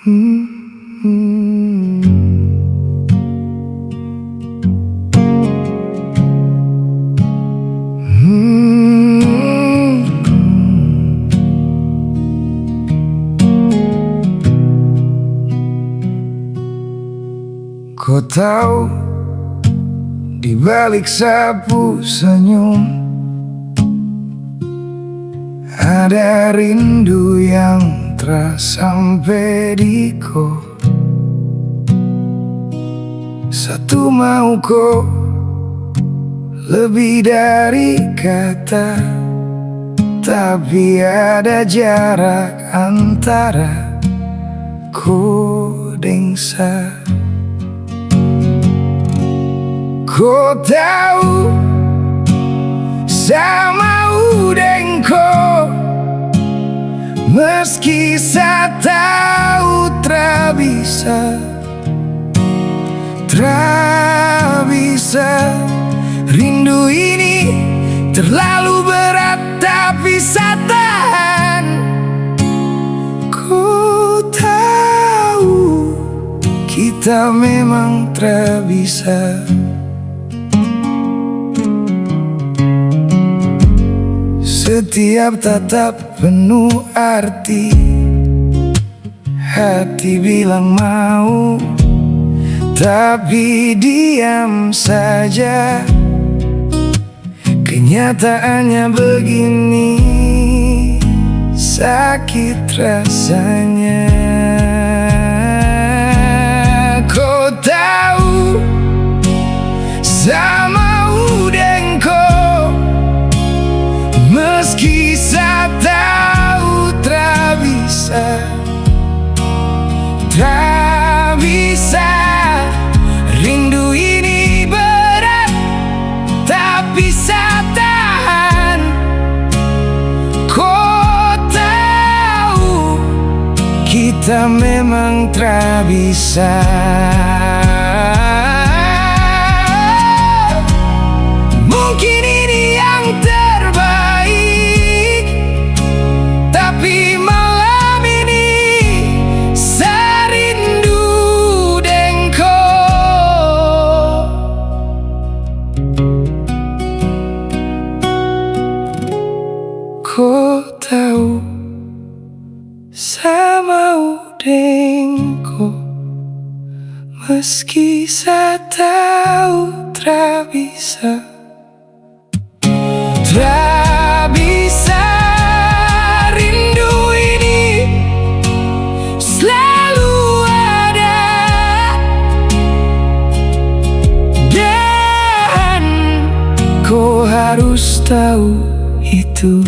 Kau tahu, di balik sapu senyum ada rindu yang tersampai di kau. Satu mauku lebih dari kata, tapi ada jarak antara ku dan sa. Kau tahu, sama udeng kau, meski saya tahu terabisa rindu ini terlalu berat, tapi saya tahan. Ku tahu kita memang terabisa. Setiap tatap penuh arti, hati bilang mau, tapi diam saja. Kenyataannya begini, sakit rasanya. Kau tahu, sama udeng kau, meski saya tahu terabisa rindu ini berat, tapi saya tahan. Kau tahu, kita memang terabisa. Mungkin ini yang terbaik, tapi malam ini saya rindu dengan kau. Kau tahu, saya mau dengan kau, meski saya tahu terabisa. Rindu ini selalu ada, dan kau harus tahu itu.